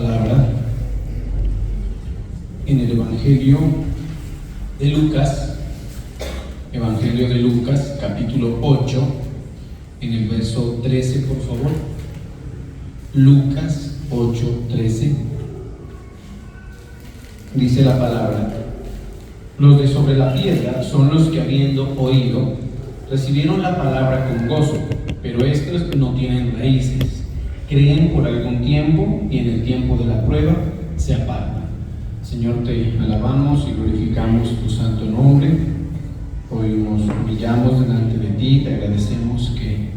palabra en el Evangelio de Lucas, capítulo 8, en el verso 13, por favor. Lucas 8:13. Dice la palabra: los de sobre la piedra son los que, habiendo oído, recibieron la palabra con gozo, pero estos que no tienen raíces, creen por algún tiempo y en el tiempo de la prueba se apartan. Señor, te alabamos y glorificamos tu santo nombre. Hoy nos humillamos delante de ti, te agradecemos que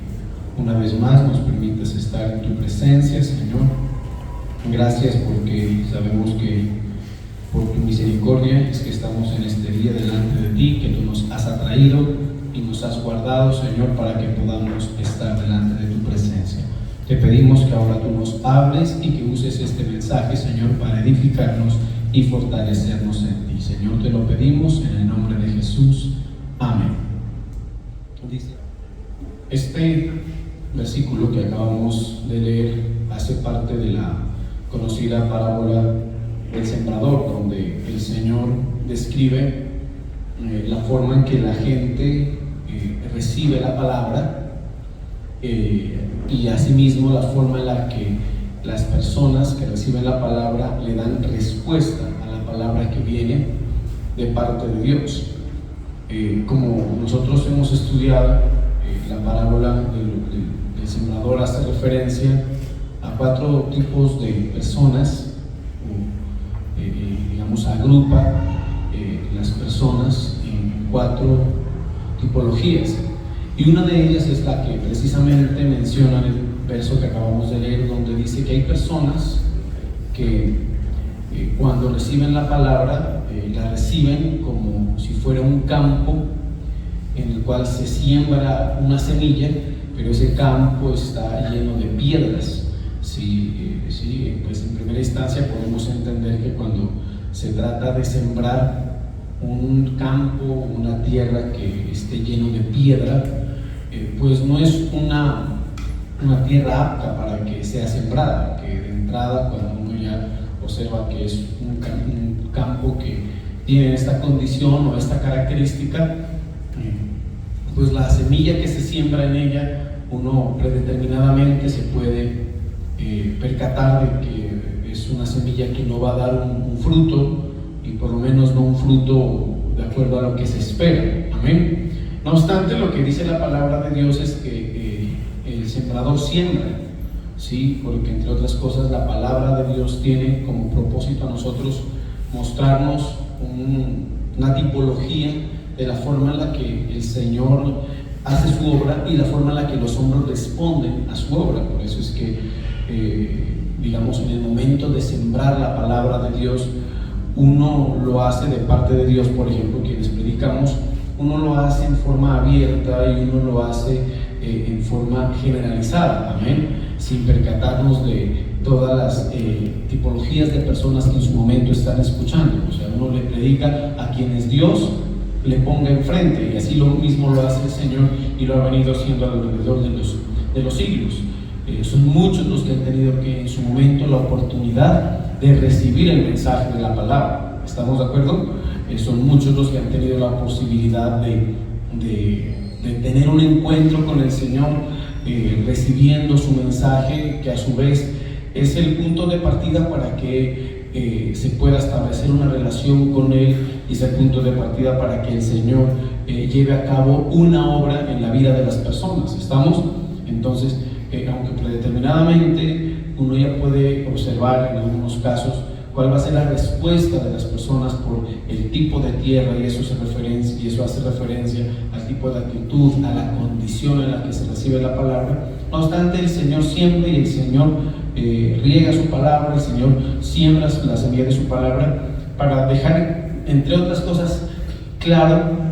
una vez más nos permitas estar en tu presencia, Señor. Gracias porque sabemos que por tu misericordia es que estamos en este día delante de ti, que tú nos has atraído y nos has guardado, Señor, para que podamos estar delante de tu presencia. Te pedimos que ahora tú nos hables y que uses este mensaje, Señor, para edificarnos y fortalecernos en ti. Señor, te lo pedimos en el nombre de Jesús. Amén. Dice, este versículo que acabamos de leer hace parte de la conocida parábola del sembrador, donde el Señor describe la forma en que la gente recibe la palabra y asimismo la forma en la que las personas que reciben la palabra le dan respuesta a la palabra que viene de parte de Dios. Como nosotros hemos estudiado, la parábola del sembrador hace referencia a 4 tipos de personas, digamos, agrupa las personas en 4 tipologías, y una de ellas es la que precisamente menciona en el verso que acabamos de leer, donde dice que hay personas que cuando reciben la palabra la reciben como si fuera un campo en el cual se siembra una semilla, pero ese campo está lleno de piedras. Pues en primera instancia podemos entender que cuando se trata de sembrar un campo, una tierra que esté lleno de piedra, pues no es una tierra apta para que sea sembrada, que de entrada, cuando uno ya observa que es un campo que tiene esta condición o esta característica, pues la semilla que se siembra en ella, uno predeterminadamente se puede percatar de que es una semilla que no va a dar un fruto, y por lo menos no un fruto de acuerdo a lo que se espera. Amén. No obstante, lo que dice la palabra de Dios es que el sembrador siembra, ¿sí? Porque entre otras cosas la palabra de Dios tiene como propósito a nosotros mostrarnos una tipología de la forma en la que el Señor hace su obra y la forma en la que los hombres responden a su obra. Por eso es que digamos, en el momento de sembrar la palabra de Dios, uno lo hace de parte de Dios. Por ejemplo, quienes predicamos, uno lo hace en forma abierta y uno lo hace en forma generalizada, amén, sin percatarnos de todas las tipologías de personas que en su momento están escuchando. O sea, uno le predica a quienes Dios le ponga enfrente, y así lo mismo lo hace el Señor, y lo ha venido haciendo alrededor de los siglos. Son muchos los que han tenido que en su momento la oportunidad de recibir el mensaje de la palabra. ¿Estamos de acuerdo? Son muchos los que han tenido la posibilidad de tener un encuentro con el Señor, recibiendo su mensaje, que a su vez es el punto de partida para que se pueda establecer una relación con Él, y es el punto de partida para que el Señor lleve a cabo una obra en la vida de las personas. ¿Estamos? Entonces, aunque predeterminadamente uno ya puede observar en algunos casos cuál va a ser la respuesta de las personas por el tipo de tierra, y eso hace referencia al tipo de actitud, a la condición en la que se recibe la palabra. No obstante, el Señor siembra, y el Señor riega su palabra, el Señor siembra la semilla de su palabra para dejar, entre otras cosas, claro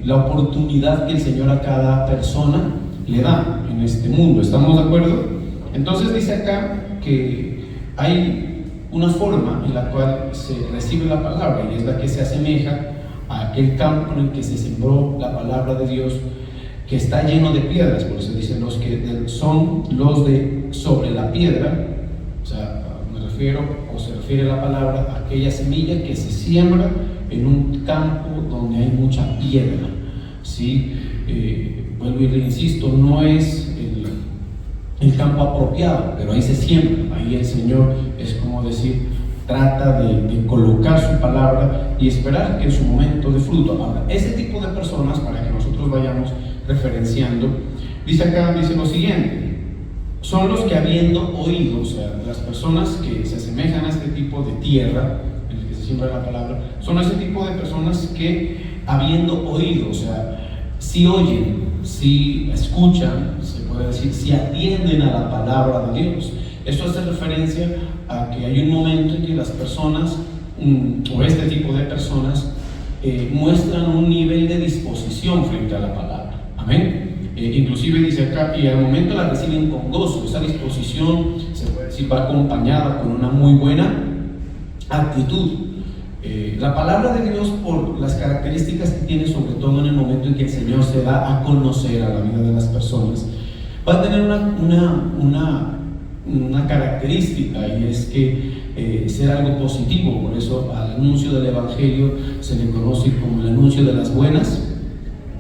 la oportunidad que el Señor a cada persona le da en este mundo. ¿Estamos de acuerdo? Entonces dice acá que hay una forma en la cual se recibe la palabra, y es la que se asemeja a aquel campo en el que se sembró la palabra de Dios, que está lleno de piedras. Por eso dicen los que son los de sobre la piedra. O sea, me refiero se refiere la palabra a aquella semilla que se siembra en un campo donde hay mucha piedra, ¿sí? Vuelvo y le insisto, no es el campo apropiado, pero ahí se siembra, ahí el Señor es como decir, trata de colocar su palabra y esperar que en su momento de fruto. Ahora, ese tipo de personas, para que nosotros vayamos referenciando, dice lo siguiente: son los que habiendo oído, o sea, las personas que se asemejan a este tipo de tierra en el que se siembra la palabra, son ese tipo de personas que habiendo oído, o sea, si oyen, si escuchan, se puede decir, si atienden a la palabra de Dios. Esto hace referencia a que hay un momento en que las personas, o este tipo de personas, muestran un nivel de disposición frente a la palabra. Amén. Inclusive dice acá, y al momento la reciben con gozo. Esa disposición, se puede decir, va acompañada con una muy buena actitud. La palabra de Dios, por las características que tiene, sobre todo en el momento en que el Señor se da a conocer a la vida de las personas, va a tener una característica, y es que ser algo positivo. Por eso al anuncio del Evangelio se le conoce como el anuncio de las buenas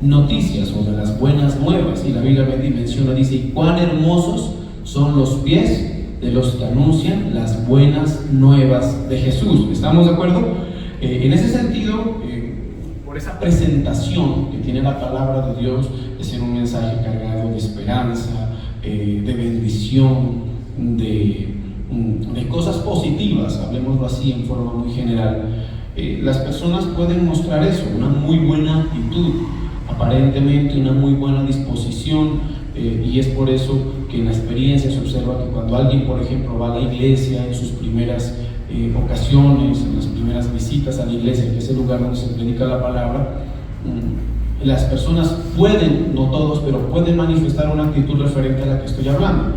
noticias o de las buenas nuevas. Y la Biblia menciona, dice: y cuán hermosos son los pies de los que anuncian las buenas nuevas de Jesús. ¿Estamos de acuerdo? En ese sentido, por esa presentación que tiene la palabra de Dios, de ser un mensaje cargado de esperanza, de bendición, de cosas positivas, hablemoslo así en forma muy general, las personas pueden mostrar eso, una muy buena actitud, aparentemente una muy buena disposición, y es por eso que en la experiencia se observa que cuando alguien, por ejemplo, va a la iglesia en sus primeras ocasiones, en las primeras visitas a la iglesia, que es el lugar donde se predica la palabra, las personas pueden, no todos, pero pueden manifestar una actitud referente a la que estoy hablando: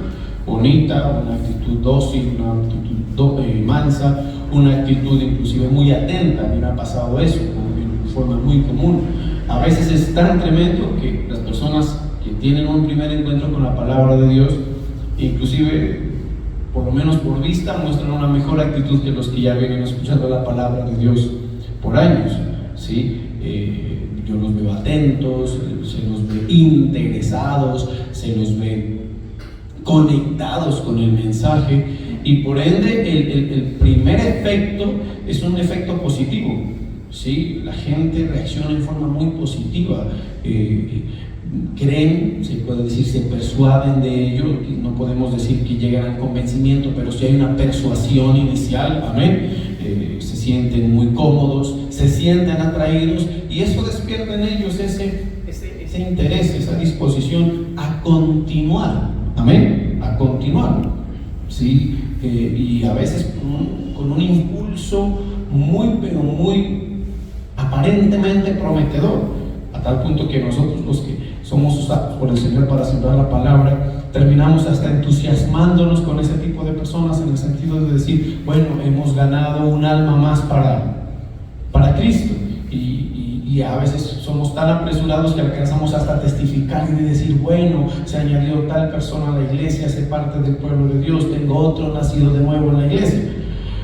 bonita, una actitud dócil, una actitud mansa, una actitud inclusive muy atenta. A mí me ha pasado eso de forma muy común. A veces es tan tremendo que las personas que tienen un primer encuentro con la palabra de Dios, inclusive, por lo menos por vista, muestran una mejor actitud que los que ya vienen escuchando la palabra de Dios por años, ¿sí? Yo los veo atentos, se los ve interesados, se los ve conectados con el mensaje, y por ende el primer efecto es un efecto positivo, ¿sí? La gente reacciona en forma muy positiva, creen, se puede decir, se persuaden de ello. No podemos decir que llegan al convencimiento, pero sí hay una persuasión inicial, amén. Se sienten muy cómodos, se sienten atraídos, y eso despierta en ellos ese interés, esa disposición a continuar, amén, a continuar, ¿sí? Y a veces con un impulso pero muy aparentemente prometedor, a tal punto que nosotros, los que somos usados por el Señor para sembrar la palabra, terminamos hasta entusiasmándonos con ese tipo de personas, en el sentido de decir, bueno, hemos ganado un alma más para Cristo. Y a veces somos tan apresurados que alcanzamos hasta testificar y de decir, bueno, se añadió tal persona a la iglesia, hace parte del pueblo de Dios, tengo otro nacido de nuevo en la iglesia.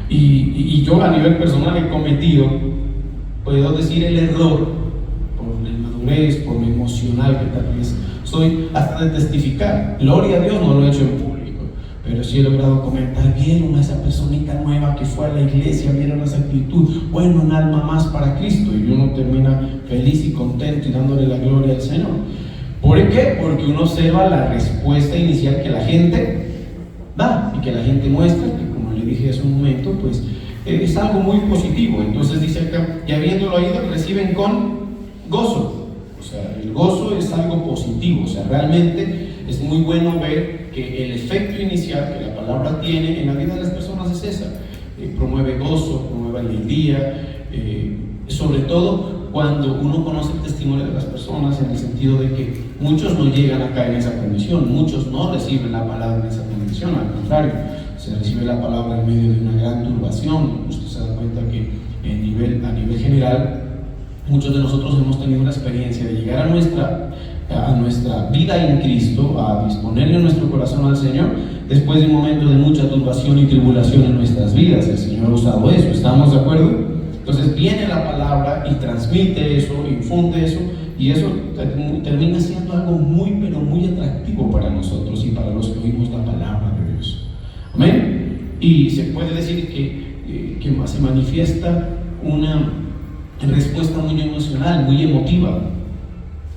Y yo, a nivel personal, he cometido, puedo decir, el error, por la inmadurez, por lo emocional que tal vez soy, hasta de testificar. Gloria a Dios, no lo he hecho en público, pero sí he logrado comentar: vieron a esa personita nueva que fue a la iglesia, vieron esa actitud, bueno, un alma más para Cristo. Y uno termina feliz y contento y dándole la gloria al Señor. ¿Por qué? Porque uno observa la respuesta inicial que la gente da y que la gente muestra, que, como le dije hace un momento, pues es algo muy positivo. Entonces dice acá: y habiéndolo oído, reciben con gozo. O sea, el gozo es algo positivo. O sea, realmente es muy bueno ver que el efecto inicial que la palabra tiene en la vida de las personas es esa. Promueve gozo, promueve alegría, sobre todo cuando uno conoce el testimonio de las personas, en el sentido de que muchos no llegan a caer en esa condición, muchos no reciben la palabra en esa condición, al contrario, se recibe la palabra en medio de una gran turbación. Usted se da cuenta que a nivel general, muchos de nosotros hemos tenido la experiencia de llegar a nuestra vida en Cristo, a disponerle nuestro corazón al Señor, después de un momento de mucha turbación y tribulación en nuestras vidas. El Señor ha usado eso, ¿estamos de acuerdo? Entonces viene la palabra y transmite eso, infunde eso, y eso termina siendo algo muy, pero muy atractivo para nosotros y para los que oímos la palabra de Dios. Amén. Y se puede decir que se manifiesta una respuesta muy emocional, muy emotiva,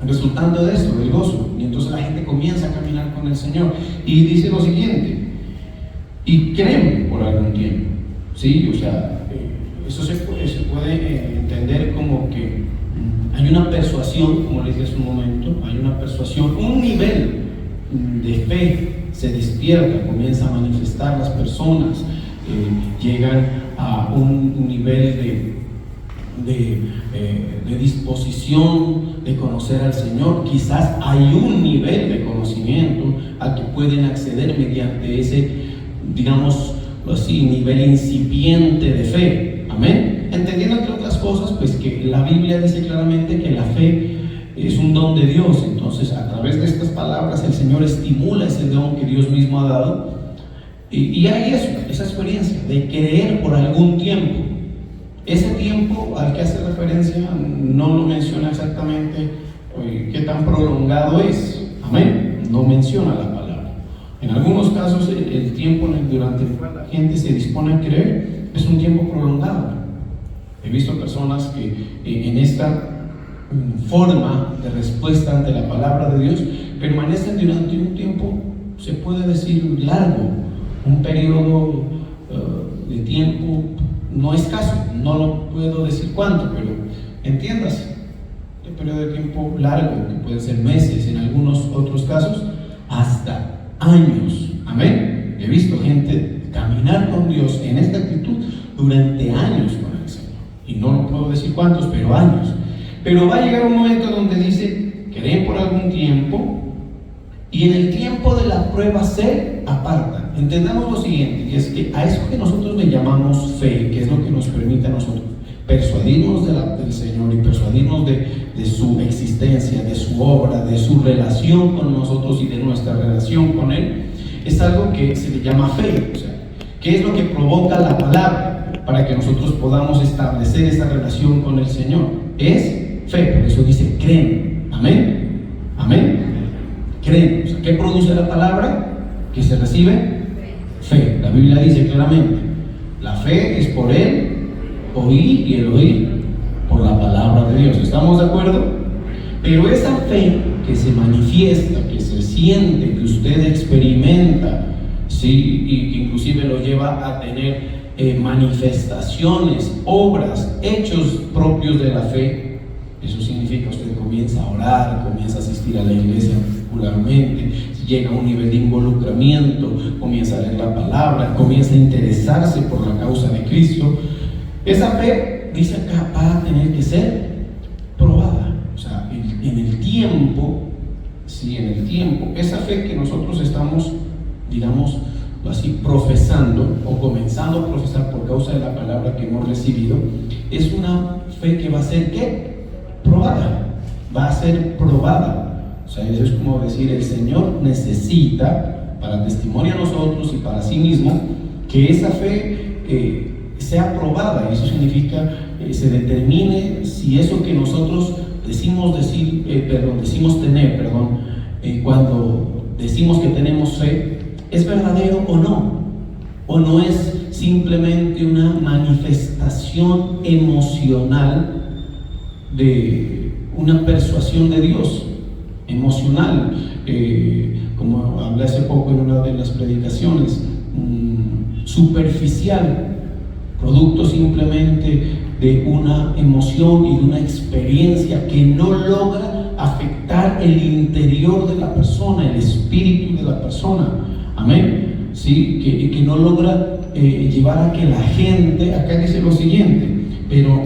resultando de eso, del gozo. Y entonces la gente comienza a caminar con el Señor. Y dice lo siguiente: y creen por algún tiempo. ¿Sí? O sea, eso se puede entender como que hay una persuasión, como les dije hace un momento, hay una persuasión, un nivel de fe se despierta, comienza a manifestar las personas, llegan a un nivel de disposición de conocer al Señor. Quizás hay un nivel de conocimiento al que pueden acceder mediante ese, digamos así, nivel incipiente de fe. Amén. Entendiendo, entre otras cosas, pues que la Biblia dice claramente que la fe es un don de Dios. Entonces, a través de estas palabras el Señor estimula ese don que Dios mismo ha dado, y hay eso, esa experiencia de creer por algún tiempo. Ese tiempo al que hace referencia no lo menciona exactamente qué tan prolongado es. Amén. No menciona la palabra. En algunos casos el tiempo durante el cual la gente se dispone a creer es un tiempo prolongado. He visto personas que en esta forma de respuesta ante la palabra de Dios permanecen durante un tiempo, se puede decir, largo, un periodo de tiempo no escaso, no lo puedo decir cuánto, pero entiéndase, un periodo de tiempo largo, que puede ser meses, en algunos otros casos hasta años. Amén. He visto gente caminar con Dios en esta actitud durante años con el Señor, y no lo puedo decir cuántos, pero años. Pero va a llegar un momento donde dice: creen por algún tiempo, y en el tiempo de la prueba se apartan. Entendamos lo siguiente, que es que a eso que nosotros le llamamos fe, que es lo que nos permite a nosotros persuadirnos del Señor y persuadirnos de su existencia, de su obra, de su relación con nosotros y de nuestra relación con Él, es algo que se le llama fe. O sea, ¿qué es lo que provoca la palabra para que nosotros podamos establecer esta relación con el Señor? Es fe. Por eso dice: creen. Amén. Amén. Creen. O sea, ¿qué produce la palabra que se recibe? Fe. La Biblia dice claramente: la fe es por el oír, y el oír por la palabra de Dios. ¿Estamos de acuerdo? Pero esa fe que se manifiesta, que se siente, que usted experimenta, ¿sí? Y que inclusive lo lleva a tener manifestaciones, obras, hechos propios de la fe, eso significa que usted comienza a orar, comienza a asistir a la iglesia regularmente, llega a un nivel de involucramiento, comienza a leer la palabra, comienza a interesarse por la causa de Cristo. Esa fe, dice acá, va a tener que ser probada. O sea, en el tiempo, sí, en el tiempo, esa fe que nosotros estamos, digamos así, profesando o comenzando a profesar por causa de la palabra que hemos recibido, es una fe que va a ser, ¿qué? Probada. Va a ser probada. O sea, eso es como decir, el Señor necesita, para testimonio a nosotros y para sí mismo, que esa fe sea probada. Y eso significa se determine si eso que nosotros decimos tener, cuando decimos que tenemos fe, es verdadero o no es simplemente una manifestación emocional de una persuasión de Dios, emocional, como hablé hace poco en una de las predicaciones, superficial, producto simplemente de una emoción y de una experiencia que no logra afectar el interior de la persona, el espíritu de la persona. Amén. ¿Sí? Que no logra llevar a que la gente, acá dice lo siguiente, pero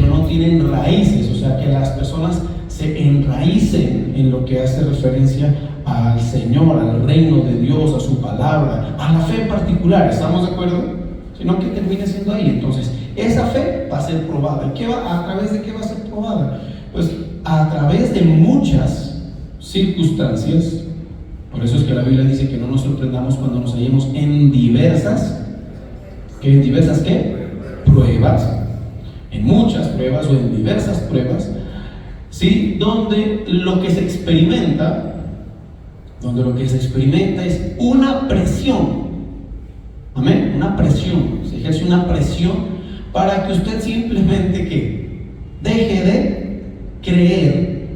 no tienen raíces, o sea, que las personas se enraícen en lo que hace referencia al Señor, al reino de Dios, a su palabra, a la fe en particular. ¿Estamos de acuerdo? Sino que termine siendo ahí. Entonces, esa fe va a ser probada. ¿A través de qué va a ser probada? Pues a través de muchas circunstancias, Por eso es que la Biblia dice que no nos sorprendamos cuando nos hallemos en diversas, ¿qué? ¿En diversas qué? Pruebas. En muchas pruebas o en diversas pruebas, ¿sí? Donde lo que se experimenta es una presión. Amén, una presión. Se ejerce una presión para que usted simplemente ¿qué? Deje de creer,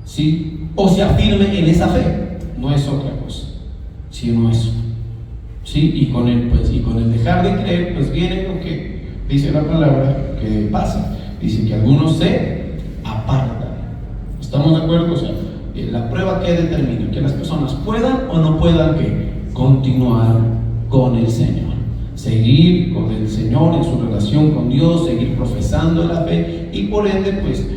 ¿sí? O se afirme en esa fe. No es otra cosa, sino eso, ¿sí? Y con el dejar de creer, pues viene lo que dice la palabra que pasa. Dice que algunos se apartan. ¿Estamos de acuerdo? O sea, la prueba que determina que las personas puedan o no puedan ¿qué? Continuar con el Señor, seguir con el Señor en su relación con Dios, seguir profesando la fe y por ende pues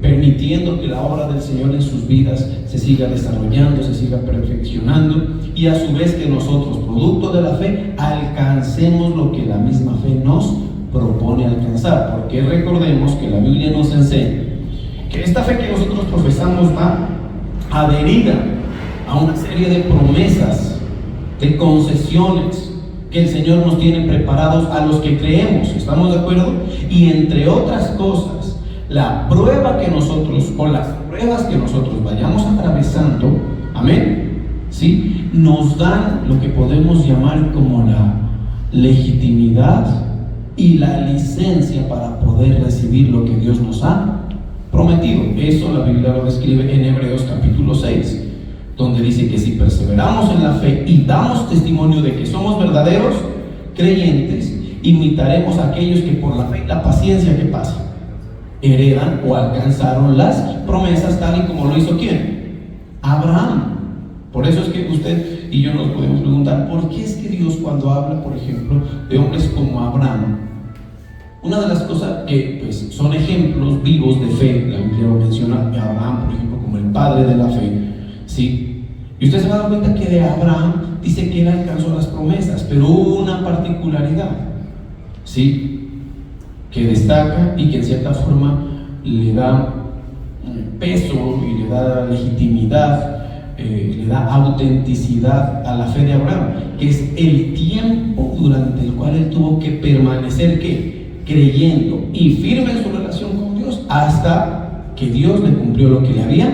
permitiendo que la obra del Señor en sus vidas se siga desarrollando, se siga perfeccionando, y a su vez que nosotros, producto de la fe, alcancemos lo que la misma fe nos propone alcanzar. Porque recordemos que la Biblia nos enseña que esta fe que nosotros profesamos va adherida a una serie de promesas, de concesiones que el Señor nos tiene preparados a los que creemos. ¿Estamos de acuerdo? Y entre otras cosas, la prueba que nosotros, o las pruebas que nosotros vayamos atravesando, amén, ¿sí? Nos dan lo que podemos llamar como la legitimidad y la licencia para poder recibir lo que Dios nos ha prometido. Eso la Biblia lo describe en Hebreos capítulo 6, donde dice que si perseveramos en la fe y damos testimonio de que somos verdaderos creyentes, imitaremos a aquellos que por la fe y la paciencia que pasan heredan o alcanzaron las promesas, tal y como lo hizo ¿quién? Abraham. Por eso es que usted y yo nos podemos preguntar, ¿por qué es que Dios, cuando habla, por ejemplo, de hombres como Abraham, una de las cosas que pues, son ejemplos vivos de fe, la Biblia lo menciona a Abraham, por ejemplo, como el padre de la fe, ¿sí? Y usted se va a dar cuenta que de Abraham dice que él alcanzó las promesas, pero hubo una particularidad, ¿sí? Que destaca y que en cierta forma le da peso y le da legitimidad, le da autenticidad a la fe de Abraham, que es el tiempo durante el cual él tuvo que permanecer ¿qué? Creyendo y firme en su relación con Dios hasta que Dios le cumplió lo que le había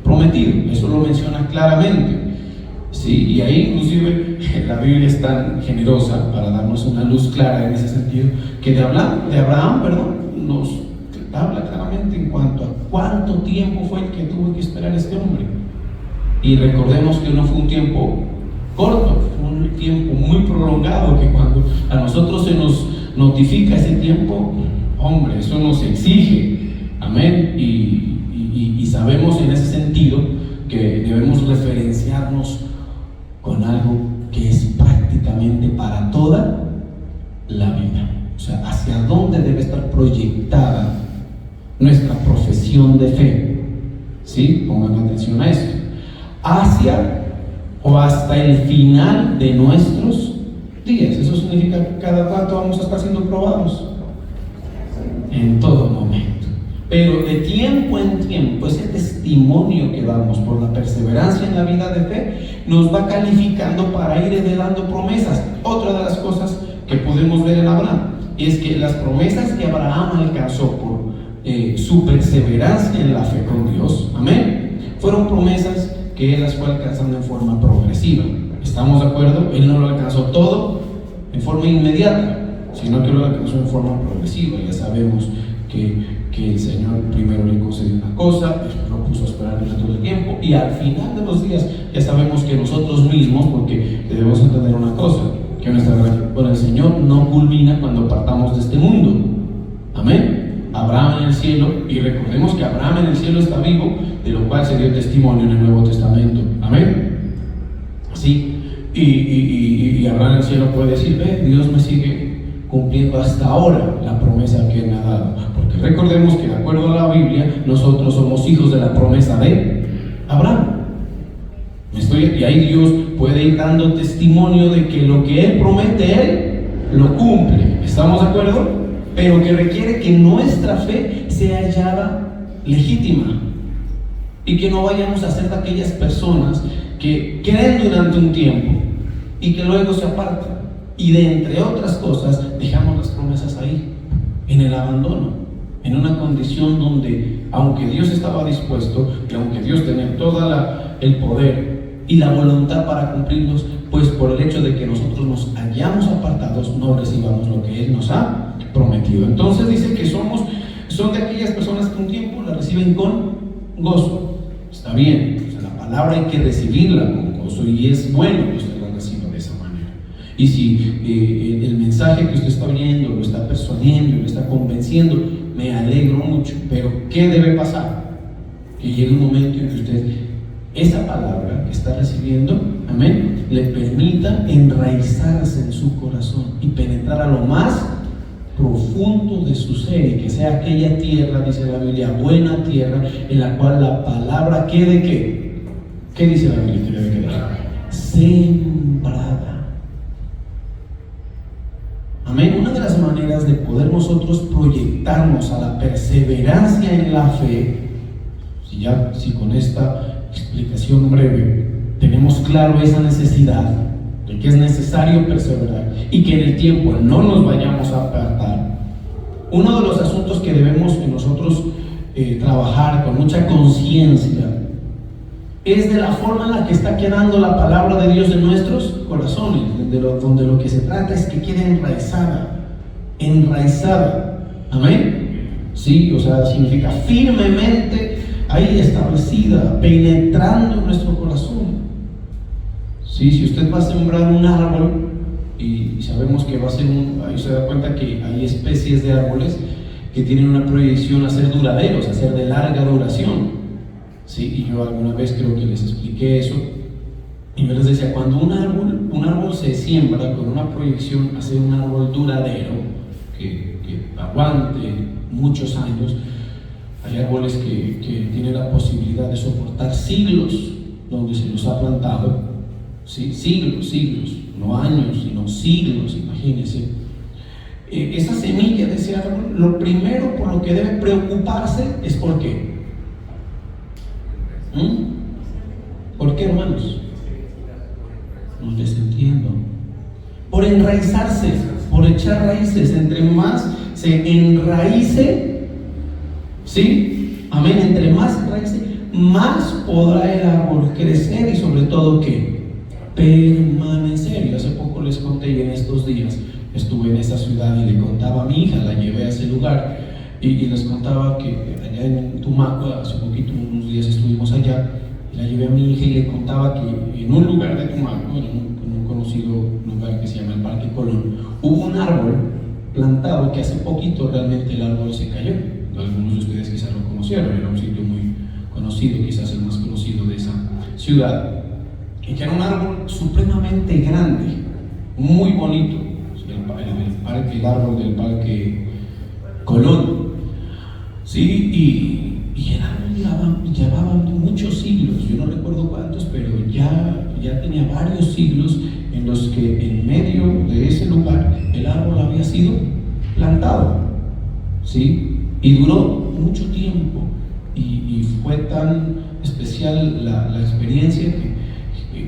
prometido. Eso lo menciona claramente, ¿sí? Y ahí inclusive la Biblia es tan generosa para darnos una luz clara en ese sentido, que de Abraham, nos habla claramente en cuanto a cuánto tiempo fue el que tuvo que esperar este hombre. Y recordemos que no fue un tiempo corto, fue un tiempo muy prolongado, que cuando a nosotros se nos notifica ese tiempo, hombre, eso nos exige, amén, y sabemos en ese sentido que debemos referenciarnos con algo que es prácticamente para toda la vida. O sea, hacia dónde debe estar proyectada nuestra profesión de fe, ¿sí? Pongan atención a esto. Hacia o hasta el final de nuestros días. Eso significa que cada cuánto vamos a estar siendo probados, en todo momento. Pero de tiempo en tiempo, ese testimonio que damos por la perseverancia en la vida de fe nos va calificando para ir heredando promesas. Otra de las cosas que podemos ver en Abraham es que las promesas que Abraham alcanzó por su perseverancia en la fe con Dios, amén, fueron promesas que él las fue alcanzando en forma progresiva. ¿Estamos de acuerdo? Él no lo alcanzó todo en forma inmediata, sino que lo alcanzó en forma progresiva. Ya sabemos que el Señor primero le concedió una cosa, después lo puso a esperar durante todo el tiempo, y al final de los días ya sabemos que nosotros mismos, porque debemos entender una cosa, que nuestra relación con el Señor no culmina cuando partamos de este mundo. Amén. Abraham en el cielo, y recordemos que Abraham en el cielo está vivo, de lo cual se dio testimonio en el Nuevo Testamento. Amén. Sí. Y Abraham en el cielo puede decir, ve, Dios me sigue cumpliendo hasta ahora la promesa que él me ha dado. Porque recordemos que de acuerdo a la Biblia, nosotros somos hijos de la promesa de Abraham. Y ahí Dios puede ir dando testimonio de que lo que Él promete, Él lo cumple. ¿Estamos de acuerdo? Pero que requiere que nuestra fe sea hallada legítima. y que no vayamos a ser de aquellas personas que creen durante un tiempo y que luego se apartan y de entre otras cosas dejamos las promesas ahí, en el abandono, en una condición donde aunque Dios estaba dispuesto y aunque Dios tenía todo el poder y la voluntad para cumplirlos, pues por el hecho de que nosotros nos hayamos apartados no recibamos lo que Él nos ha prometido. Entonces dice que son de aquellas personas que un tiempo la reciben con gozo. Está bien, o sea, la palabra hay que recibirla con gozo y es bueno que usted la reciba de esa manera. Y si el mensaje que usted está oyendo lo está persuadiendo, lo está convenciendo, me alegro mucho. Pero ¿qué debe pasar? Que llegue un momento en que usted esa palabra que está recibiendo, amén, le permita enraizarse en su corazón y penetrar a lo más profundo de su ser, y que sea aquella tierra, dice la Biblia, buena tierra, en la cual la palabra quede, ¿qué dice la Biblia que debe quedar? Sembrada. Amén. Una de las maneras de poder nosotros proyectarnos a la perseverancia en la fe, si con esta explicación breve tenemos claro esa necesidad de que es necesario perseverar y que en el tiempo no nos vayamos a apartar, uno de los asuntos que debemos nosotros trabajar con mucha conciencia es de la forma en la que está quedando la palabra de Dios en nuestros corazones, donde lo que se trata es que quede enraizada, amén. Sí, o sea, significa firmemente ahí establecida, penetrando en nuestro corazón. Sí, si usted va a sembrar un árbol y sabemos que va a ser ahí se da cuenta que hay especies de árboles que tienen una proyección a ser duraderos, a ser de larga duración. Sí, y yo alguna vez creo que les expliqué eso y yo les decía, cuando un árbol se siembra con una proyección a ser un árbol duradero que aguante muchos años, hay árboles que tienen la posibilidad de soportar siglos donde se los ha plantado, ¿sí? Siglos, no años, sino siglos, imagínense. Esa semilla de ese árbol, lo primero por lo que debe preocuparse es ¿por qué? ¿Por qué, hermanos? No les entiendo. Por enraizarse, por echar raíces. Entre más se enraice, ¿sí? Amén. Entre más se enraice, más podrá el árbol crecer y sobre todo ¿qué? Permanecer. Y hace poco les conté y en estos días estuve en esa ciudad y le contaba a mi hija, la llevé a ese lugar y les contaba que allá en Tumaco, hace poquito, unos días estuvimos allá, y la llevé a mi hija y le contaba que en un lugar de Tumaco, en un conocido lugar que se llama el Parque Colón, hubo un árbol plantado que hace poquito realmente el árbol se cayó. Algunos de ustedes quizás lo conocieron, era un sitio muy conocido, quizás el más conocido de esa ciudad, y que era un árbol supremamente grande, muy bonito, el árbol del Parque Colón, sí, y el árbol llevaba muchos siglos, yo no recuerdo cuántos, pero ya tenía varios siglos en los que en medio de ese lugar el árbol había sido plantado, ¿sí? Y duró mucho tiempo y fue tan especial la experiencia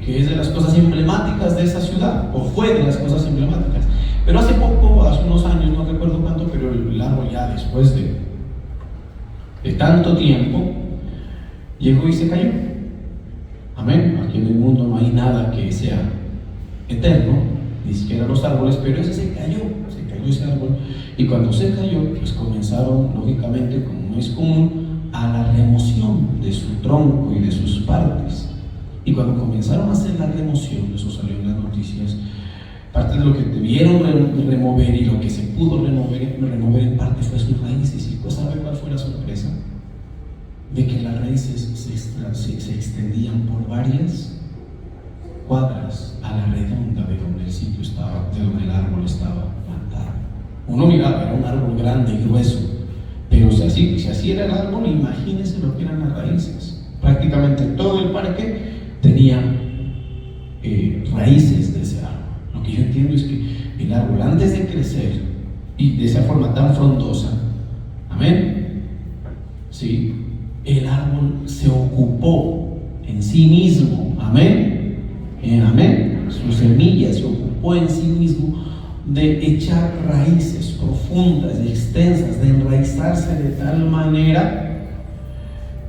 que es de las cosas emblemáticas de esa ciudad, o fue de las cosas emblemáticas. Pero hace unos años, no recuerdo cuánto, pero el árbol ya después de tanto tiempo llegó y se cayó. Amén. Aquí en el mundo no hay nada que sea eterno, ni siquiera los árboles, pero ese se cayó ese árbol. Y cuando se cayó, pues comenzaron, lógicamente, como no es común, a la remoción de su tronco y de sus partes. Y cuando comenzaron a hacer la remoción, eso salió en las noticias, parte de lo que debieron remover y lo que se pudo remover en parte fue sus raíces. ¿Y sabe cuál fue la sorpresa? De que las raíces se extendían por varias cuadras a la redonda de donde el sitio estaba, de donde el árbol estaba plantado. Uno miraba, era un árbol grande y grueso, pero si así era el árbol, imagínense lo que eran las raíces. Prácticamente todo el parque tenía raíces de ese árbol. Lo que yo entiendo es que el árbol, antes de crecer y de esa forma tan frondosa, amén, sí, el árbol se ocupó en sí mismo, amén, amén, su semilla se ocupó en sí mismo de echar raíces profundas y extensas, de enraizarse de tal manera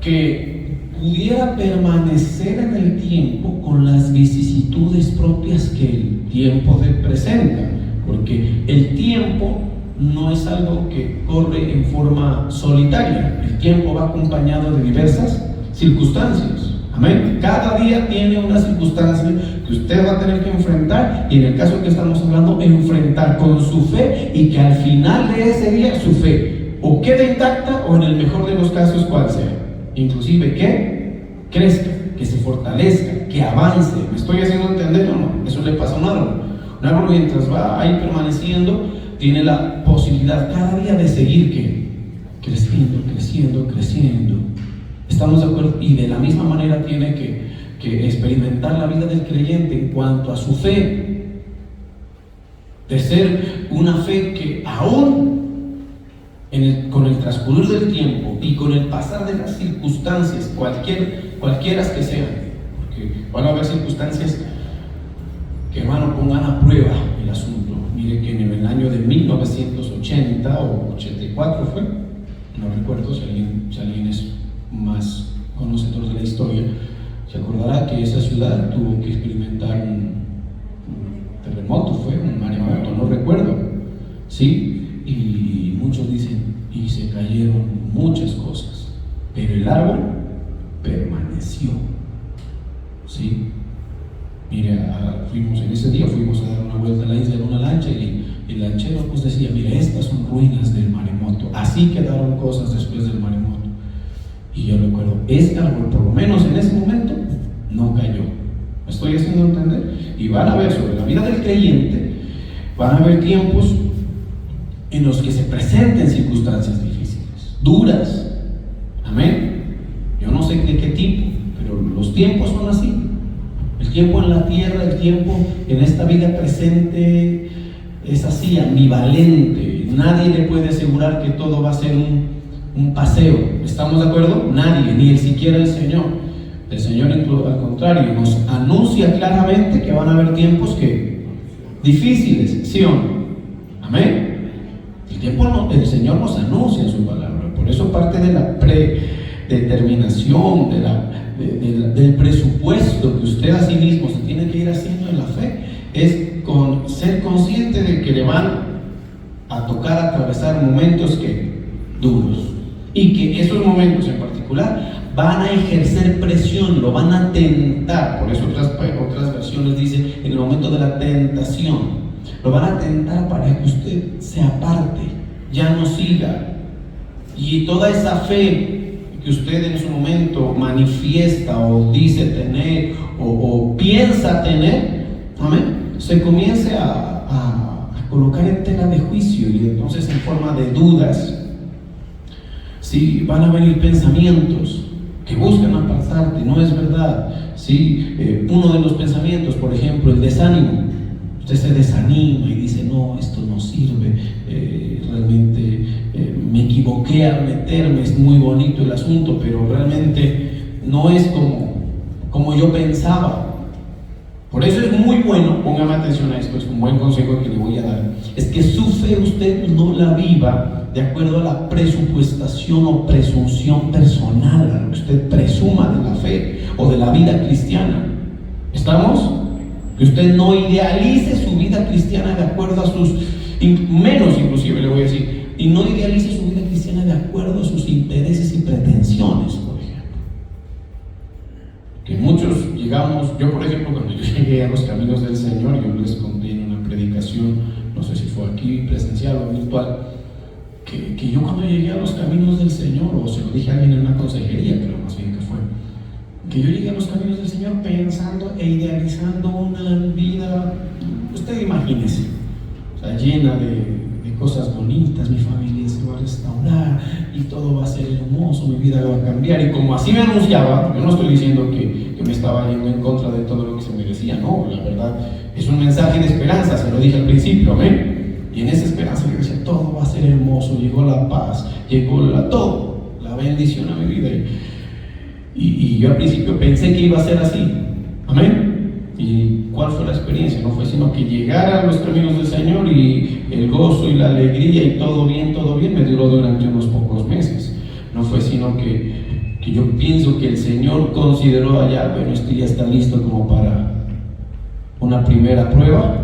que pudiera permanecer en el tiempo con las vicisitudes propias que el tiempo presenta, porque el tiempo no es algo que corre en forma solitaria. El tiempo va acompañado de diversas circunstancias, amén. Cada día tiene una circunstancia que usted va a tener que enfrentar, y en el caso que estamos hablando, enfrentar con su fe, y que al final de ese día su fe o quede intacta, o en el mejor de los casos, cual sea, inclusive que crezca, que se fortalezca, que avance. ¿Me estoy haciendo entender o no? Eso le pasa a un árbol. Un árbol, mientras va ahí permaneciendo, tiene la posibilidad cada día de seguir creciendo, creciendo, creciendo. ¿Estamos de acuerdo? Y de la misma manera tiene que experimentar la vida del creyente en cuanto a su fe, de ser una fe que aún con el transcurrir del tiempo y con el pasar de las circunstancias, cualquiera que sean, porque van a haber circunstancias que, hermano, pongan a prueba el asunto. Mire que en el año de 1980 o 84 fue, no recuerdo, si alguien es más conocedor de la historia, se acordará que esa ciudad tuvo que experimentar un terremoto, fue un maremoto, no recuerdo, ¿sí? Y muchos dicen, y se cayeron muchas cosas, pero el árbol permaneció, ¿sí? Mire, en ese día fuimos a dar una vuelta a la isla en una lancha, y el lanchero pues decía, mire, estas son ruinas del maremoto, así quedaron cosas después del maremoto. Y yo recuerdo, este árbol, por lo menos en ese momento, no cayó. ¿Me estoy haciendo entender? Y van a ver, sobre la vida del creyente, van a haber tiempos en los que se presenten circunstancias difíciles, duras, amén. Yo no sé de qué tipo, pero los tiempos son así. El tiempo en la tierra, el tiempo en esta vida presente es así, ambivalente. Nadie le puede asegurar que todo va a ser un paseo. ¿Estamos de acuerdo? Nadie, ni el siquiera el Señor. El Señor, al contrario, nos anuncia claramente que van a haber tiempos difíciles, ¿sí o no? Amén. El Señor nos anuncia en su palabra. Por eso parte de la predeterminación, del presupuesto que usted a sí mismo se tiene que ir haciendo en la fe, es ser consciente de que le van a tocar atravesar momentos duros, y que esos momentos en particular van a ejercer presión, lo van a tentar. Por eso otras versiones dicen en el momento de la tentación, lo van a tentar para que usted se aparte, ya no siga, y toda esa fe que usted en su momento manifiesta o dice tener o piensa tener, amén, se comience a colocar en tela de juicio, y entonces en forma de dudas. Sí, van a venir pensamientos que buscan apartarte, no es verdad. Sí, uno de los pensamientos, por ejemplo, el desánimo. Usted se desanima y dice, no, esto no sirve, realmente me equivoqué al meterme, es muy bonito el asunto, pero realmente no es como yo pensaba. Por eso es muy bueno, póngame atención a esto, es un buen consejo que le voy a dar, es que su fe usted no la viva de acuerdo a la presupuestación o presunción personal, a lo que usted presuma de la fe o de la vida cristiana. ¿Estamos? Que usted no idealice su vida cristiana de acuerdo a menos inclusive le voy a decir, y no idealice su vida cristiana de acuerdo a sus intereses y pretensiones, por ejemplo. Que muchos llegamos, yo por ejemplo, cuando yo llegué a los caminos del Señor, yo les conté en una predicación, no sé si fue aquí presencial o virtual, que yo cuando llegué a los caminos del Señor, o se lo dije a alguien en una consejería, pero más bien que fue, que yo llegué a los caminos del Señor pensando e idealizando una vida, usted imagínese, o sea, llena de cosas bonitas, mi familia se va a restaurar y todo va a ser hermoso, mi vida va a cambiar, y como así me anunciaba, yo no estoy diciendo que me estaba yendo en contra de todo lo que se merecía, no, la verdad, es un mensaje de esperanza, se lo dije al principio, amén. Y en esa esperanza yo decía, todo va a ser hermoso, llegó la paz, llegó todo, la bendición a mi vida. Y yo al principio pensé que iba a ser así. Amén. ¿Y cuál fue la experiencia? No fue sino que llegara a los caminos del Señor y el gozo y la alegría y todo bien, me duró durante unos pocos meses. No fue sino que yo pienso que el Señor consideró allá, bueno, este ya está listo como para una primera prueba,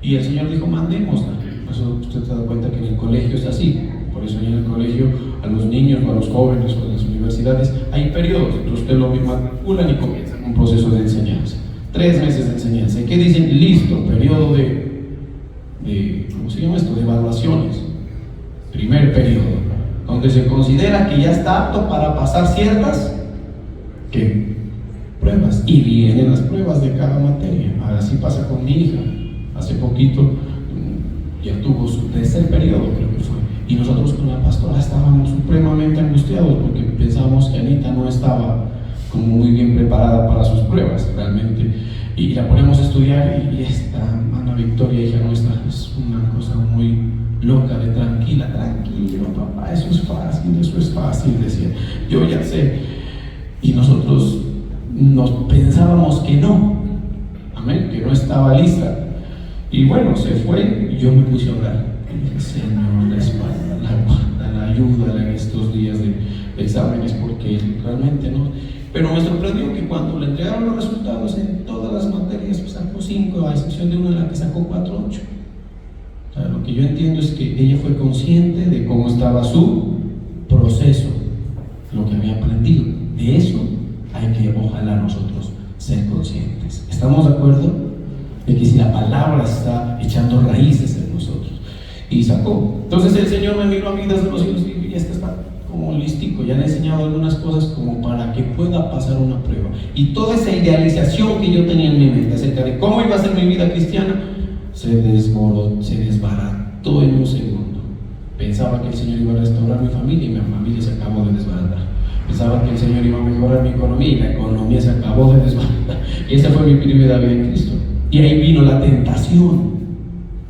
y el Señor dijo, mandémosla. Eso usted se da cuenta que en el colegio es así. Por eso en el colegio a los niños o a los jóvenes o a las universidades hay periodos, entonces usted lo matriculan y comienzan un proceso de enseñanza, 3 meses de enseñanza. ¿Y qué dicen? Listo, periodo de ¿cómo se llama esto? De evaluaciones, primer periodo, donde se considera que ya está apto para pasar ciertas pruebas, y vienen las pruebas de cada materia. Así pasa con mi hija. Hace poquito ya tuvo su tercer periodo, creo que fue, y nosotros con la pastora estábamos supremamente angustiados porque pensábamos que Anita no estaba como muy bien preparada para sus pruebas realmente, y la ponemos a estudiar, y esta Ana Victoria, hija nuestra, es una cosa muy loca de tranquilo papá, eso es fácil, decía, yo ya sé, y nosotros nos pensábamos que no, amén, que no estaba lista. Y bueno, se fue y yo me puse a orar. Y dije, Señor, la espalda, la guarda, la ayuda en estos días de exámenes, porque realmente no. Pero me sorprendió que cuando le entregaron los resultados en todas las materias, pues sacó 5, a excepción de una en la que sacó 4.8. O sea, lo que yo entiendo es que ella fue consciente de cómo estaba su proceso, lo que había aprendido. De eso hay que, ojalá nosotros, ser conscientes. ¿Estamos de acuerdo? De que si la palabra está echando raíces en nosotros. Y sacó. Entonces el Señor me miró a mí desde los cielos y dijo, ya está como listico, ya le he enseñado algunas cosas como para que pueda pasar una prueba. Y toda esa idealización que yo tenía en mi mente acerca de cómo iba a ser mi vida cristiana, se desbarató en un segundo. Pensaba que el Señor iba a restaurar mi familia, y mi familia se acabó de desbaratar. Pensaba que el Señor iba a mejorar mi economía, y la economía se acabó de desbaratar. Y esa fue mi primera vida en Cristo. Y ahí vino la tentación.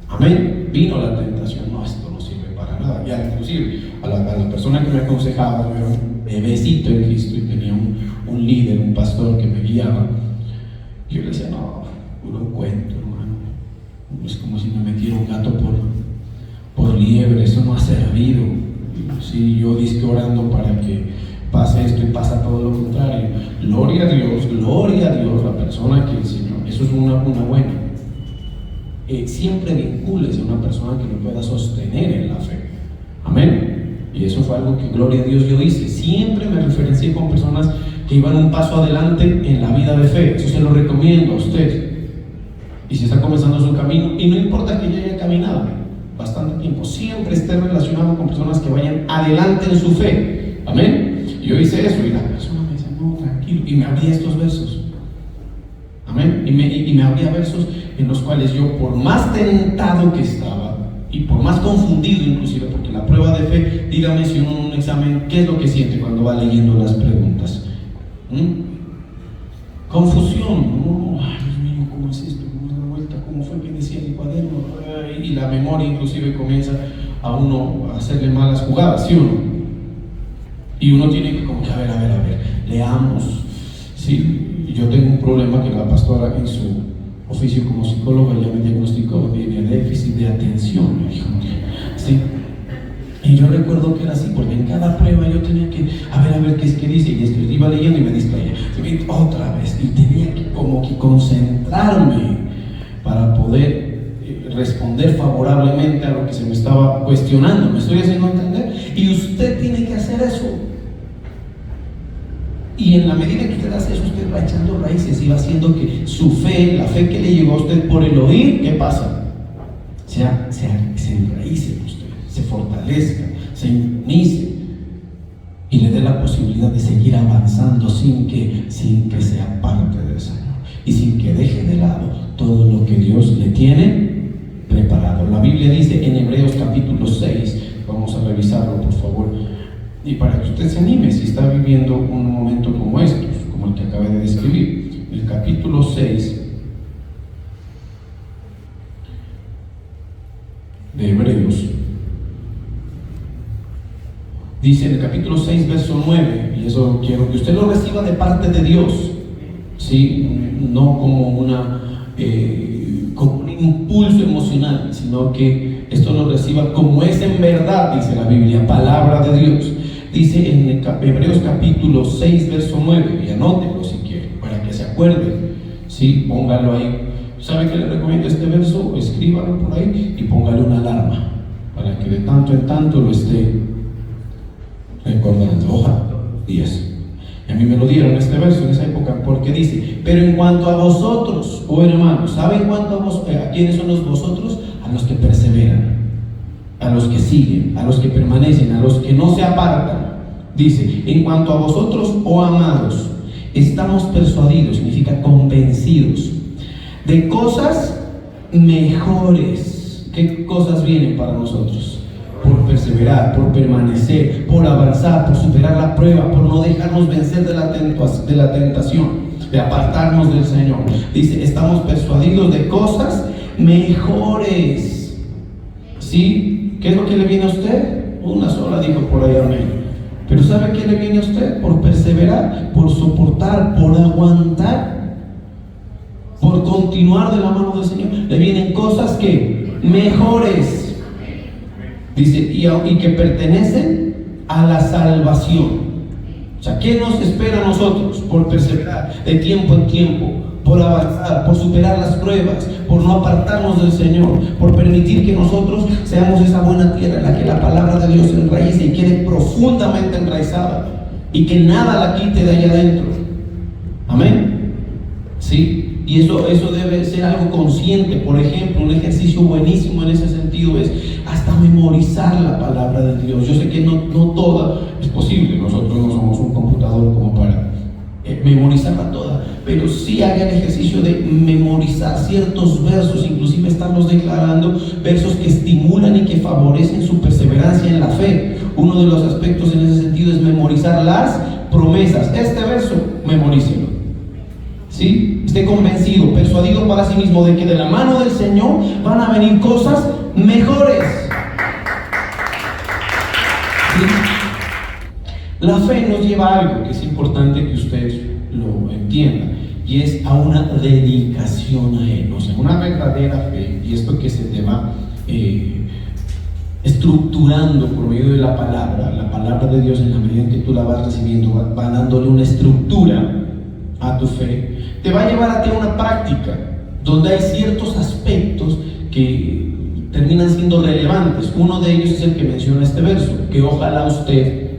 Amén. Vino la tentación. No, esto no sirve para nada. Ya inclusive a la persona que me aconsejaba, yo era un bebecito en Cristo y tenía un líder, un pastor que me guiaba. Yo le decía, no, puro cuento, hermano. Es como si me metiera un gato por liebre. Eso no ha servido. Sí, yo disque orando para que pasa esto y pasa todo lo contrario. Gloria a Dios, la persona que el Señor. Eso es una buena. Siempre vincúlese a una persona que lo pueda sostener en la fe. Amén. Y eso fue algo que, gloria a Dios, yo hice. Siempre me referencié con personas que iban un paso adelante en la vida de fe. Eso se lo recomiendo a usted. Y si está comenzando su camino, y no importa que ya haya caminado bastante tiempo, siempre esté relacionado con personas que vayan adelante en su fe. Amén. Yo hice eso y la persona me dice, no, tranquilo, y me abría estos versos. Amén. Y me abría versos en los cuales yo, por más tentado que estaba y por más confundido inclusive, porque la prueba de fe, dígame si uno en un examen, ¿qué es lo que siente cuando va leyendo las preguntas? Confusión. No, ay, Dios mío, ¿cómo es esto? ¿Cómo es la vuelta? ¿Cómo fue que decía el cuaderno? Y la memoria inclusive comienza a uno a hacerle malas jugadas, ¿sí o no? Y uno tiene que como que, a ver, leamos. Sí, yo tengo un problema que la pastora en su oficio como psicóloga ya me diagnosticó de déficit de atención, me dijo. Sí. Y yo recuerdo que era así, porque en cada prueba yo tenía que, a ver qué es que dice, y esto iba leyendo y me distraía. Otra vez, y tenía que como que concentrarme para poder responder favorablemente a lo que se me estaba cuestionando. ¿Me estoy haciendo entender? Y usted tiene que hacer eso. Y en la medida que usted hace eso, usted va echando raíces y va haciendo que su fe, la fe que le llegó a usted por el oír, ¿qué pasa? Se enraíce en usted, se fortalezca, se inicie y le dé la posibilidad de seguir avanzando sin que sea parte del Señor y sin que deje de lado todo lo que Dios le tiene preparado. La Biblia dice en Hebreos capítulo 6, vamos a revisarlo por favor. Y para que usted se anime si está viviendo un momento como estos, como el que acabé de describir, el capítulo 6 de Hebreos, Dice en el capítulo 6, verso 9, y eso quiero que usted lo reciba de parte de Dios, ¿sí? No como como un impulso emocional, sino que esto lo reciba como es en verdad, dice la Biblia, palabra de Dios. Dice en Hebreos capítulo 6, verso 9, y anótelo si quiere, para que se acuerde, ¿sí? Póngalo ahí. ¿Sabe qué le recomiendo este verso? Escríbalo por ahí y póngale una alarma, para que de tanto en tanto lo esté recordando. Ojalá. Y eso. Y a mí me lo dieron este verso en esa época, porque dice: pero en cuanto a vosotros, oh hermanos, ¿saben cuánto a quiénes son los vosotros? A los que perseveran, a los que siguen, a los que permanecen, a los que no se apartan. Dice: en cuanto a vosotros, oh amados, estamos persuadidos, significa convencidos, de cosas mejores. ¿Qué cosas vienen para nosotros? Por perseverar, por permanecer, por avanzar, por superar la prueba, por no dejarnos vencer de la tentación, de apartarnos del Señor. Dice: estamos persuadidos de cosas mejores. ¿Sí? ¿Qué es lo que le viene a usted? Una sola dijo por ahí, amén. Pero ¿sabe qué le viene a usted? Por perseverar, por soportar, por aguantar, por continuar de la mano del Señor. Le vienen cosas que mejores. Dice, y que pertenecen a la salvación. O sea, ¿qué nos espera a nosotros? Por perseverar de tiempo en tiempo, por avanzar, por superar las pruebas, por no apartarnos del Señor, por permitir que nosotros seamos esa buena tierra en la que la palabra de Dios se enraice y quede profundamente enraizada, y que nada la quite de allá adentro. Amén. ¿Sí? Y eso debe ser algo consciente. Por ejemplo, un ejercicio buenísimo en ese sentido es hasta memorizar la palabra de Dios. Yo sé que no toda es posible, nosotros no somos un computador como para memorizarla toda, pero sí haga el ejercicio de memorizar ciertos versos, inclusive estarlos declarando, versos que estimulan y que favorecen su perseverancia en la fe. Uno de los aspectos en ese sentido es memorizar las promesas. Este verso, memorícelo. ¿Sí? Esté convencido, persuadido para sí mismo de que de la mano del Señor van a venir cosas mejores. ¿Sí? La fe nos lleva a algo que es importante que usted lo entienda, y es a una dedicación a Él. O sea, una verdadera fe, y esto que se te va estructurando por medio de la palabra de Dios, en la medida en que tú la vas recibiendo, va dándole una estructura a tu fe, te va a llevar a ti a una práctica donde hay ciertos aspectos que terminan siendo relevantes. Uno de ellos es el que menciona este verso, que ojalá usted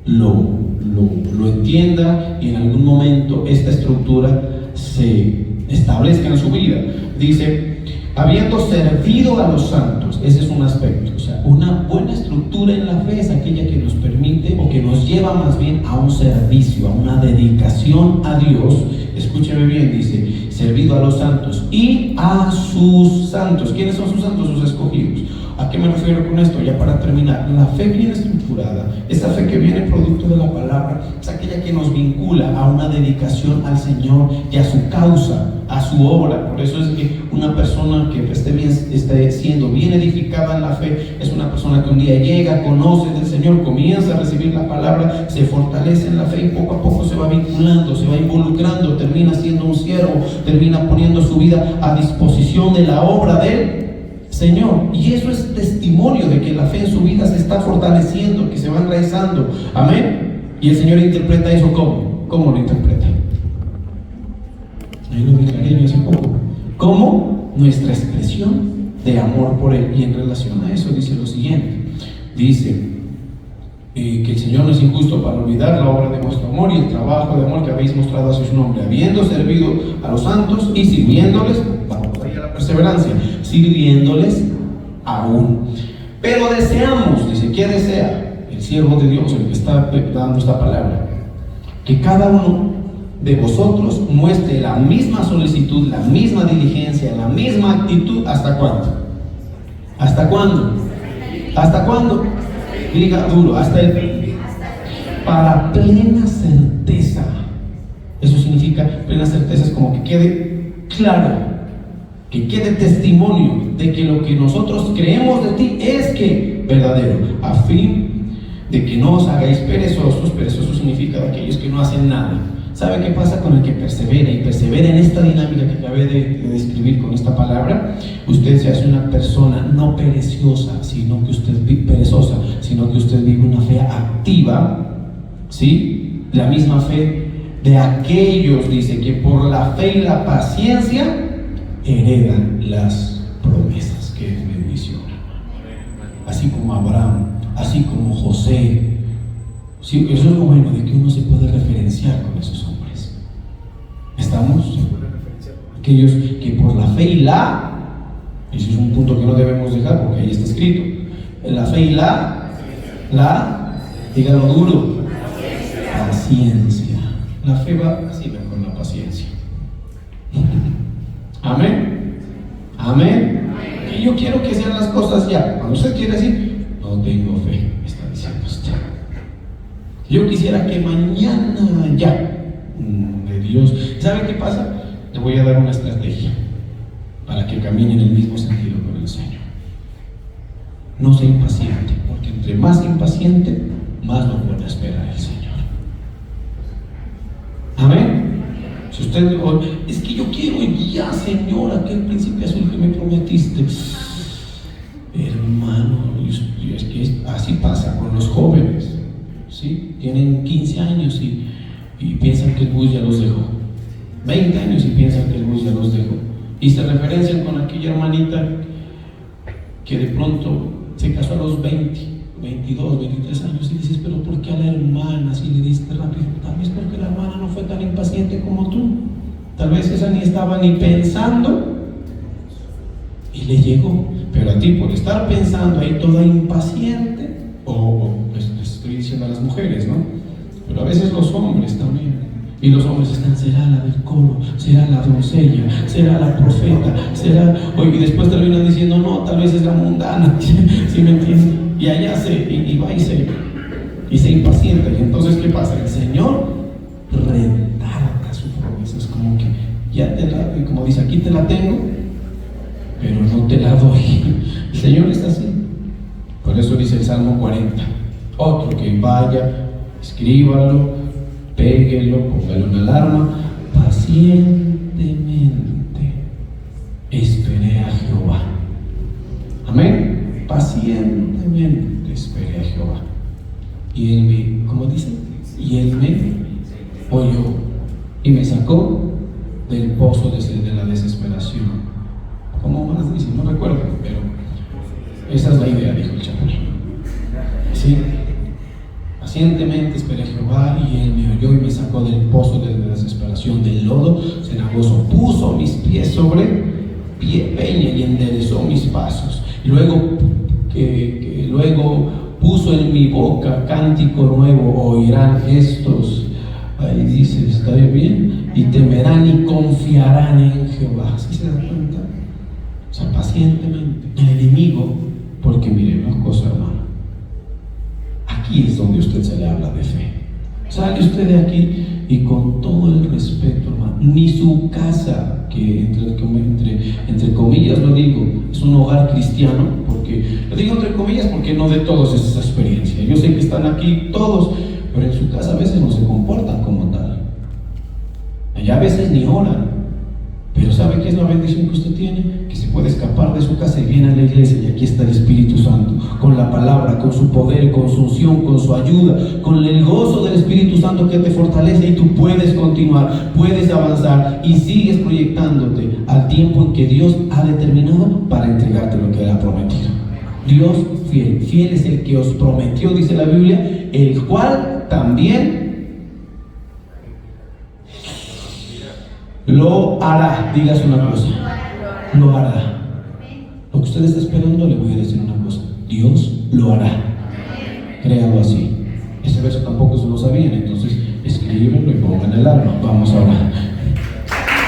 lo entienda y en algún momento esta estructura se establezca en su vida. Dice: habiendo servido a los santos. Ese es un aspecto. O sea, una buena estructura en la fe es aquella que nos permite, o que nos lleva más bien a un servicio, a una dedicación a Dios. Escúcheme bien, dice: servido a los santos y a sus santos. ¿Quiénes son sus santos? Sus escogidos. ¿A qué me refiero con esto? Ya para terminar, la fe bien estructurada, esa fe que viene producto de la palabra, es aquella que nos vincula a una dedicación al Señor y a su causa, a su obra. Por eso es que una persona que esté siendo bien edificada en la fe es una persona que un día llega, conoce del Señor, comienza a recibir la palabra, se fortalece en la fe y poco a poco se va vinculando, se va involucrando, termina siendo un siervo, termina poniendo su vida a disposición de la obra del Señor. Y eso es testimonio de que la fe en su vida se está fortaleciendo, que se va enraizando. Amén. Y el Señor interpreta eso ¿cómo lo interpreta? Ahí lo declaré yo hace poco. ¿Cómo? Nuestra expresión de amor por Él. Y en relación a eso dice lo siguiente. Dice que el Señor no es injusto para olvidar la obra de vuestro amor y el trabajo de amor que habéis mostrado hacia su nombre, habiendo servido a los santos y sirviéndoles, vamos ahí a la perseverancia, sirviéndoles aún. Pero deseamos, dice, ¿qué desea? El siervo de Dios, el que está dando esta palabra, que cada uno de vosotros muestre la misma solicitud, la misma diligencia, la misma actitud. ¿Hasta cuándo? ¿Hasta cuándo? ¿Hasta cuándo? Diga duro, hasta el fin. Para plena certeza. Eso significa, plena certeza es como que quede claro, que quede testimonio de que lo que nosotros creemos de ti es que verdadero, a fin de que no os hagáis perezosos. Perezoso significa aquellos que no hacen nada. ¿Sabe qué pasa con el que persevera y persevera en esta dinámica que acabé de describir con esta palabra? Usted se hace una persona no perezosa, sino que usted vive una fe activa, ¿sí? La misma fe de aquellos, dice, que por la fe y la paciencia heredan las promesas. Que es bendición. Así como Abraham, así como José. Sí, eso es lo bueno, de que uno se puede referenciar con esos hombres. ¿Estamos? Aquellos que por la fe y ese es un punto que no debemos dejar porque ahí está escrito. La fe y dígalo duro, paciencia. La fe va así con la paciencia. Amén. Amén. Y yo quiero que sean las cosas ya. Cuando usted quiere decir, no tengo fe, está diciendo usted. Yo quisiera que mañana ya, de Dios. ¿Sabe qué pasa? Le voy a dar una estrategia para que camine en el mismo sentido con el Señor. No sea impaciente, porque entre más impaciente, más lo puede esperar el Señor. Amén. Si usted, es que yo quiero ya, Señor, aquel príncipe azul que me prometiste. Hermano, es que así pasa con los jóvenes. ¿Sí? Tienen 15 años y piensan que el bus ya los dejó. 20 años y piensan que el bus ya los dejó. Y se referencian con aquella hermanita que de pronto se casó a los 20, 22, 23 años y dices, pero ¿por qué a la hermana si le diste rápido? Tal vez porque la hermana no fue tan impaciente como tú. Tal vez esa ni estaba ni pensando y le llegó. Pero a ti, por estar pensando ahí toda impaciente, pues estoy diciendo a las mujeres, ¿no? Pero a veces los hombres también. Y los hombres están, será la del coro, será la doncella, será la profeta, será. Y después terminan diciendo, no, tal vez es la mundana, ¿sí me entiendes? Y allá y va y se impacienta. Y entonces, ¿qué pasa? El Señor retarda su promesa. Es como que ya como dice, aquí te la tengo, pero no te la doy. El Señor está así. Por eso dice el Salmo 40. Otro que vaya, escríbalo, péguelo, póngale una alarma. Pacientemente esperé a Jehová. Amén. Pacientemente esperé a Jehová. Y él me, ¿cómo dice? Y él me oyó y me sacó del pozo de la desesperación. ¿Cómo más dice? No recuerdo, pero esa es la idea, dijo el chapulín. ¿Sí? Pacientemente esperé a Jehová y él me oyó y me sacó del pozo de la desesperación, del lodo cenagoso. Puso mis pies sobre peña y enderezó mis pasos. Y luego puso en mi boca cántico nuevo. Oirán estos, ahí dice, ¿está bien? Y temerán y confiarán en Jehová. ¿Sí se dan cuenta? O sea, pacientemente. El enemigo, porque mire una cosa, hermano. Aquí es donde usted se le habla de fe. Sale usted de aquí y con todo el respeto, hermano, ni su casa, que entre comillas lo digo, es un hogar cristiano, porque lo digo entre comillas porque no de todos es esa experiencia. Yo sé que están aquí todos, pero en su casa a veces no se comportan como tal. Allá a veces ni oran. Pero ¿sabe qué es la bendición que usted tiene? Que se puede escapar de su casa y viene a la iglesia y aquí está el Espíritu Santo, con la palabra, con su poder, con su unción, con su ayuda, con el gozo del Espíritu Santo que te fortalece y tú puedes continuar, puedes avanzar y sigues proyectándote al tiempo en que Dios ha determinado para entregarte lo que Él ha prometido. Dios fiel, fiel es el que os prometió, dice la Biblia, el cual también lo hará. Dígase una cosa, lo hará. Lo que usted está esperando, le voy a decir una cosa, Dios lo hará. Créalo así. Ese verso tampoco se lo sabían, entonces escríbenlo y pongan el alma. Vamos a orar.